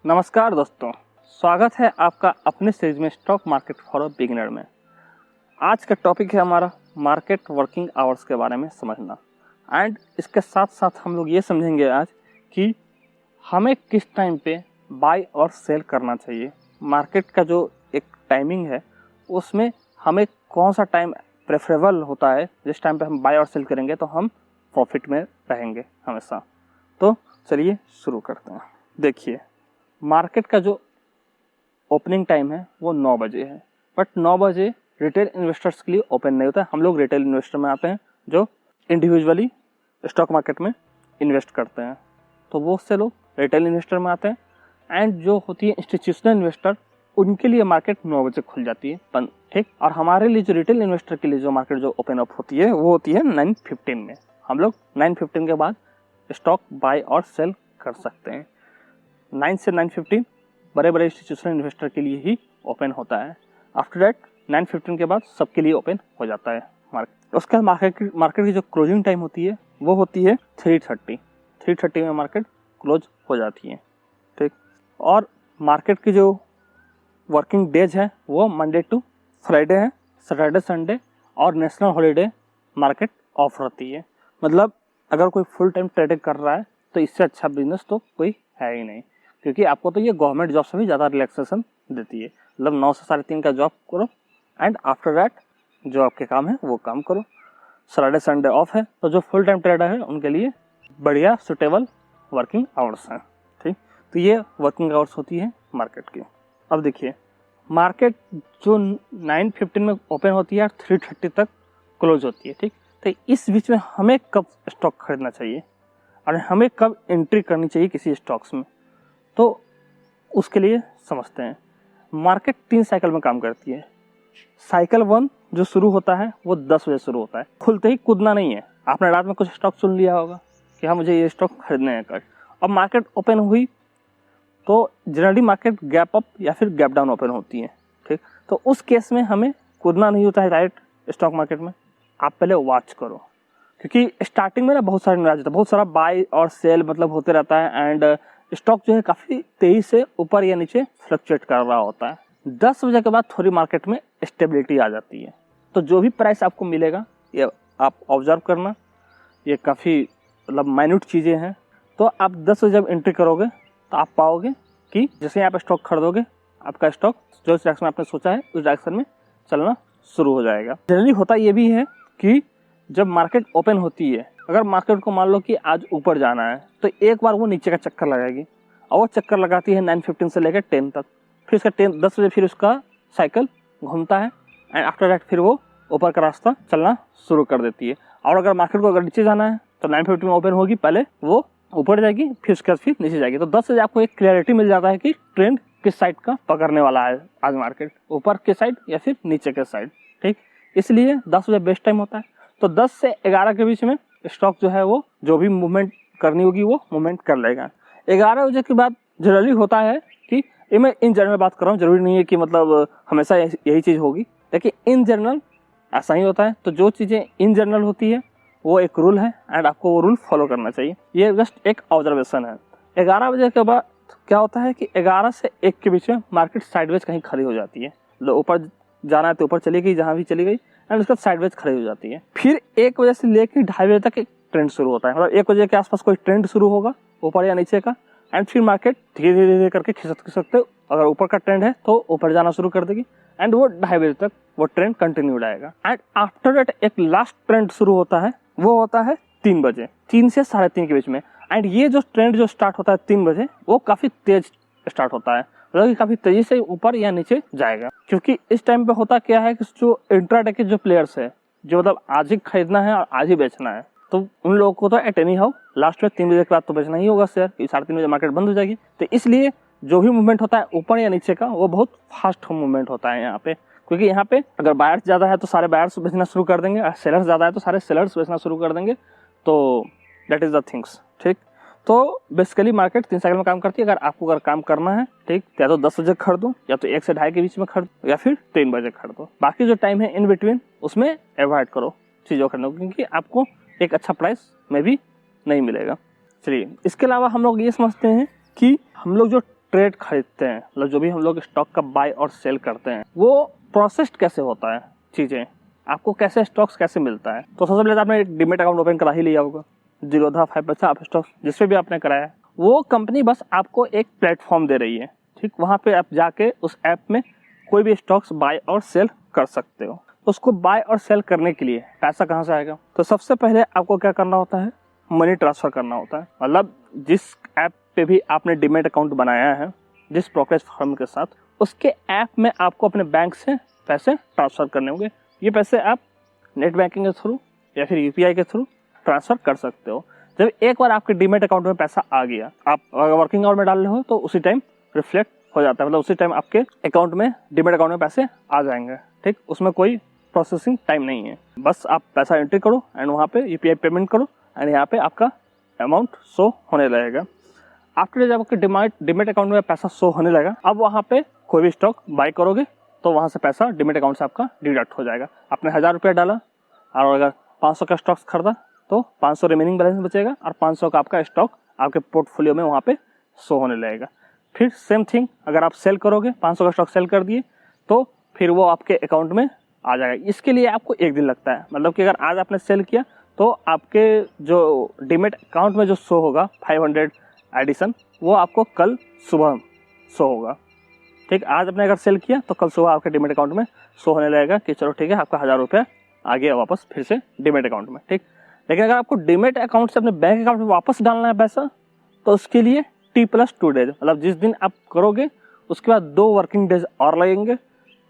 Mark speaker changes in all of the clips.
Speaker 1: नमस्कार दोस्तों, स्वागत है आपका अपने सीरीज में stock market for a beginner में। आज का टॉपिक है हमारा मार्केट वर्किंग आवर्स के बारे में समझना एंड इसके साथ साथ हम लोग ये समझेंगे आज कि हमें किस टाइम पे बाय और सेल करना चाहिए। मार्केट का जो एक टाइमिंग है उसमें हमें कौन सा टाइम प्रेफरेबल होता है, जिस टाइम पे हम बाय और सेल करेंगे तो हम प्रॉफिट में रहेंगे हमेशा। तो चलिए शुरू करते हैं। देखिए, मार्केट का जो ओपनिंग टाइम है वो 9 बजे है, बट 9 बजे रिटेल इन्वेस्टर्स के लिए ओपन नहीं होता है। हम लोग रिटेल इन्वेस्टर में आते हैं जो इंडिविजुअली स्टॉक मार्केट में इन्वेस्ट करते हैं, तो वो से लोग रिटेल इन्वेस्टर में आते हैं। एंड जो होती है इंस्टीट्यूशनल इन्वेस्टर, उनके लिए मार्केट 9 बजे खुल जाती है, ठीक। और हमारे लिए जो रिटेल इन्वेस्टर के लिए जो मार्केट जो ओपन अप होती है वो होती है 9:15 में। हम लोग 9:15 के बाद स्टॉक बाय और सेल कर सकते हैं। 9 से 9:15 बड़े बड़े इंस्टीट्यूशनल इन्वेस्टर के लिए ही ओपन होता है। आफ्टर दैट 9:15 के बाद सबके लिए ओपन हो जाता है मार्केट। उसके बाद मार्केट की जो क्लोजिंग टाइम होती है वो होती है 3:30 में मार्केट क्लोज हो जाती है, ठीक। और मार्केट की जो वर्किंग डेज है वो मंडे टू फ्राइडे है, सैटरडे संडे और नेशनल हॉलीडे मार्केट ऑफ रहती है। मतलब अगर कोई फुल टाइम ट्रेडिंग कर रहा है तो इससे अच्छा बिजनेस तो कोई है ही नहीं, क्योंकि आपको तो ये गवर्नमेंट जॉब से भी ज़्यादा रिलैक्सेशन देती है। मतलब 9 से 3:30 का जॉब करो एंड आफ्टर दैट जो आपके काम है वो काम करो। सैटरडे संडे ऑफ है, तो जो फुल टाइम ट्रेडर है उनके लिए बढ़िया सुटेबल वर्किंग आवर्स हैं, ठीक। तो ये वर्किंग आवर्स होती है मार्केट की। अब देखिए, मार्केट जो 9:15 में ओपन होती है और 3:30 तक क्लोज होती है, ठीक। तो इस बीच में हमें कब स्टॉक खरीदना चाहिए और हमें कब एंट्री करनी चाहिए किसी स्टॉक्स में, तो उसके लिए समझते हैं। मार्केट 3 साइकिल में काम करती है। साइकिल 1 जो शुरू होता है वो 10 बजे शुरू होता है। खुलते ही कूदना नहीं है। आपने रात में कुछ स्टॉक चुन लिया होगा कि हाँ मुझे ये स्टॉक खरीदने हैं कल, अब मार्केट ओपन हुई तो जनरली मार्केट गैप अप या फिर गैप डाउन ओपन होती है, ठीक। तो उस केस में हमें कूदना नहीं होता है डायरेक्ट स्टॉक मार्केट में। आप पहले वॉच करो, क्योंकि स्टार्टिंग में ना बहुत सारे नया, बहुत सारा बाय और सेल मतलब होते रहता है एंड स्टॉक जो है काफ़ी तेजी से ऊपर या नीचे फ्लक्चुएट कर रहा होता है। 10 बजे के बाद थोड़ी मार्केट में स्टेबिलिटी आ जाती है। तो जो भी प्राइस आपको मिलेगा ये आप ऑब्जर्व करना, ये काफ़ी मतलब माइन्यूट चीज़ें हैं। तो आप 10 बजे जब एंट्री करोगे तो आप पाओगे कि जैसे आप स्टॉक खरीदोगे आपका स्टॉक जो डायरेक्शन में आपने सोचा है उस डायरेक्शन में चलना शुरू हो जाएगा। जनरली होता ये भी है कि जब मार्केट ओपन होती है, अगर मार्केट को मान लो कि आज ऊपर जाना है तो एक बार वो नीचे का चक्कर लगाएगी, और वो चक्कर लगाती है 9:15 से लेकर 10 तक। फिर उसका 10 बजे फिर उसका साइकिल घूमता है एंड आफ्टर दैट फिर वो ऊपर का रास्ता चलना शुरू कर देती है। और अगर मार्केट को अगर नीचे जाना है तो 9:15 में ओपन होगी, पहले वो ऊपर जाएगी फिर उसके बाद फिर नीचे जाएगी। तो 10 बजे आपको एक क्लैरिटी मिल जाता है कि ट्रेंड किस साइड का पकड़ने वाला है आज मार्केट, ऊपर के साइड या फिर नीचे के साइड, ठीक। इसलिए 10 बजे बेस्ट टाइम होता है। तो 10 से 11 के बीच में स्टॉक जो है वो जो भी मूवमेंट करनी होगी वो मूवमेंट कर लेगा। 11 बजे के बाद जनरली होता है कि ये मैं इन जनरल बात कर रहा हूँ, जरूरी नहीं है कि मतलब हमेशा यही चीज़ होगी, लेकिन इन जनरल ऐसा ही होता है। तो जो चीज़ें इन जनरल होती है वो एक रूल है एंड आपको वो रूल फॉलो करना चाहिए। ये जस्ट एक ऑब्जर्वेशन है। 11 बजे के बाद क्या होता है कि 11 से 1 के बीच में मार्केट साइडवेज कहीं खड़ी हो जाती है। मतलब ऊपर जाना है तो ऊपर चली गई जहाँ भी चली गई एंड उसके बाद साइडवेज खड़ी हो जाती है। फिर 1 बजे से लेकर 2:30 बजे तक एक ट्रेंड शुरू होता है। मतलब 1 बजे के आसपास कोई ट्रेंड शुरू होगा ऊपर या नीचे का, एंड फिर मार्केट धीरे धीरे करके खिसकते अगर ऊपर का ट्रेंड है तो ऊपर जाना शुरू कर देगी एंड वो 2:30 बजे तक वो ट्रेंड कंटिन्यू रहेगा। एंड आफ्टर दैट एक लास्ट ट्रेंड शुरू होता है, वो होता है 3 बजे, 3 से 3:30 के बीच में। एंड ये जो ट्रेंड जो स्टार्ट होता है 3 बजे वो काफ़ी तेज स्टार्ट होता है, मतलब कि काफ़ी तेजी से ऊपर या नीचे जाएगा। क्योंकि इस टाइम पे होता क्या है कि जो इंट्राडे के जो प्लेयर्स है, जो मतलब आज ही खरीदना है और आज ही बेचना है, तो उन लोगों को तो एट एनी हाउ लास्ट में 3 बजे के बाद तो बेचना ही होगा शेयर, 3:30 बजे मार्केट बंद हो जाएगी। तो इसलिए जो भी मूवमेंट होता है ऊपर या नीचे का वो बहुत फास्ट मूवमेंट होता है यहाँ पे। क्योंकि यहाँ पे अगर बायर्स ज़्यादा है तो सारे बायर्स बेचना शुरू कर देंगे, सेलर्स ज़्यादा है तो सारे सेलर्स बेचना शुरू कर देंगे। तो दैट इज़ द थिंग्स, ठीक। तो बेसिकली मार्केट 3 साइकिल में काम करती है। अगर काम करना है, ठीक, या तो 10 बजे खरीदो, या तो 1 से 2:30 के बीच में खरीदो, या फिर 3 बजे खरीदो। बाकी जो टाइम है इन बिटवीन उसमें अवॉइड करो चीज़ों खरीदने को, क्योंकि आपको एक अच्छा प्राइस में भी नहीं मिलेगा। चलिए, इसके अलावा हम लोग ये समझते हैं कि हम लोग जो ट्रेड खरीदते हैं, मतलब जो भी हम लोग स्टॉक का बाय और सेल करते हैं, वो प्रोसेस्ड कैसे होता है चीज़ें, आपको कैसे स्टॉक्स कैसे मिलता है। तो सबसे पहले तो आपने एक डीमेट अकाउंट ओपन करा ही लिया होगा, जीरोधा, 5 पैसा, आप स्टॉक्स जिस पे भी आपने कराया, वो कंपनी बस आपको एक प्लेटफॉर्म दे रही है, ठीक। वहाँ पे आप जाके उस ऐप में कोई भी स्टॉक्स बाय और सेल कर सकते हो। उसको बाय और सेल करने के लिए पैसा कहाँ से आएगा, तो सबसे पहले आपको क्या करना होता है, मनी ट्रांसफ़र करना होता है। मतलब जिस ऐप पे भी आपने डीमेट अकाउंट बनाया है, जिस ब्रोकरेज फर्म के साथ, उसके ऐप में आपको अपने बैंक से पैसे ट्रांसफ़र करने होंगे। ये पैसे आप नेट बैंकिंग के थ्रू या फिर यूपीआई के थ्रू ट्रांसफ़र कर सकते हो। जब एक बार आपके डीमेट अकाउंट में पैसा आ गया, आप अगर वर्किंग आवर में डाल रहे हो तो उसी टाइम रिफ्लेक्ट हो जाता है, मतलब उसी टाइम आपके अकाउंट में, डीमेट अकाउंट में पैसे आ जाएंगे, ठीक। उसमें कोई प्रोसेसिंग टाइम नहीं है, बस आप पैसा एंट्री करो एंड वहाँ पे यूपीआई पेमेंट करो एंड यहाँ पे आपका अमाउंट शो होने लगेगा। आफ्टर जब आपके डीमेट अकाउंट में पैसा शो होने लगेगा, अब वहाँ पे कोई भी स्टॉक बाय करोगे तो वहाँ से पैसा डीमेट अकाउंट से आपका डिडक्ट हो जाएगा। आपने 1000 रुपया डाला और अगर 500 का स्टॉक्स खरीदा तो 500 रिमेनिंग बैलेंस बचेगा और 500 का आपका स्टॉक आपके पोर्टफोलियो में वहाँ पे शो होने लगेगा। फिर सेम थिंग, अगर आप सेल करोगे, 500 का स्टॉक सेल कर दिए तो फिर वो आपके अकाउंट में आ जाएगा। इसके लिए आपको एक दिन लगता है, मतलब कि अगर आज आपने सेल किया तो आपके जो डीमेट अकाउंट में जो शो होगा 500 एडिशन, वो आपको कल सुबह शो होगा, ठीक। आज आपने अगर सेल किया तो कल सुबह आपके डीमेट अकाउंट में शो होने लगेगा कि चलो ठीक है, आपका 1000 रुपया आ गया वापस फिर से डीमेट अकाउंट में, ठीक। लेकिन अगर आपको डीमेट अकाउंट से अपने बैंक अकाउंट में वापस डालना है पैसा, तो उसके लिए T+2 डेज, मतलब जिस दिन आप करोगे उसके बाद 2 वर्किंग डेज और लगेंगे,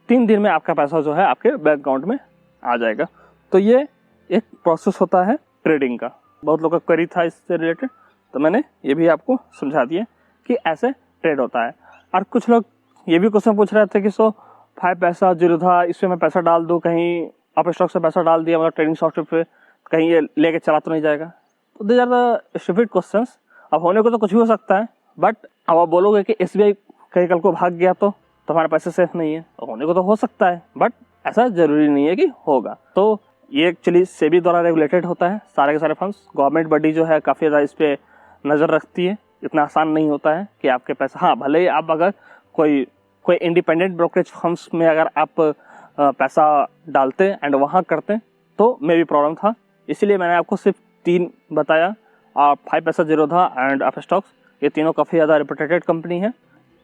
Speaker 1: 3 दिन में आपका पैसा जो है आपके बैंक अकाउंट में आ जाएगा। तो ये एक प्रोसेस होता है ट्रेडिंग का। बहुत लोग का क्वेरी था इससे रिलेटेड, तो मैंने ये भी आपको समझा दिया कि ऐसे ट्रेड होता है। और कुछ लोग ये भी क्वेश्चन पूछ रहे थे कि 5 पैसा, जीरोधा, इसमें मैं पैसा डाल दूँ, कहीं आप स्टॉक से पैसा डाल दिया, मतलब ट्रेडिंग सॉफ्टवेयर पे, कहीं ये लेके चला तो नहीं जाएगा। तो these are the stupid questions. अब होने को तो कुछ भी हो सकता है, बट अब आप बोलोगे कि एसबीआई कहीं कल को भाग गया तो हमारे पैसे सेफ नहीं है, तो होने को तो हो सकता है, बट ऐसा जरूरी नहीं है कि होगा। तो ये एक्चुअली सेबी द्वारा रेगुलेटेड होता है सारे के सारे फंड्स। गवर्नमेंट बॉडी जो है काफ़ी ज़्यादा इस पर नज़र रखती है। इतना आसान नहीं होता है कि आपके पैसा, हाँ भले ही आप अगर कोई इंडिपेंडेंट ब्रोकरेज फर्म्स में अगर आप पैसा डालते एंड वहाँ करते तो मे भी प्रॉब्लम था, इसीलिए मैंने आपको सिर्फ 3 बताया। 5 पैसा, जीरोधा एंड अप स्टॉक्स, ये तीनों काफ़ी ज़्यादा रिप्यूटेड कंपनी है।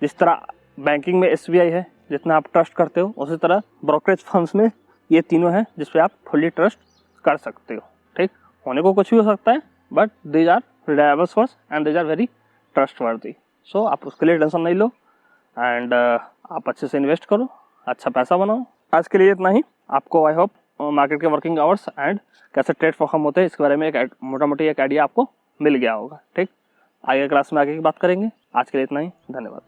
Speaker 1: जिस तरह बैंकिंग में एसबीआई है, जितना आप ट्रस्ट करते हो, उसी तरह ब्रोकरेज फर्म्स में ये तीनों हैं जिस पे आप फुल्ली ट्रस्ट कर सकते हो, ठीक। होने को कुछ भी हो सकता है, but these are reliable source and these are very trustworthy. So आप उसके लिए टेंशन नहीं लो एंड आप अच्छे से इन्वेस्ट करो, अच्छा पैसा बनाओ। आज के लिए इतना ही। आपको आई होप मार्केट के वर्किंग आवर्स एंड कैसे ट्रेड परफॉर्म होते हैं इसके बारे में एक मोटा मोटी एक आइडिया आपको मिल गया होगा, ठीक। आगे क्लास में आगे की बात करेंगे। आज के लिए इतना ही, धन्यवाद।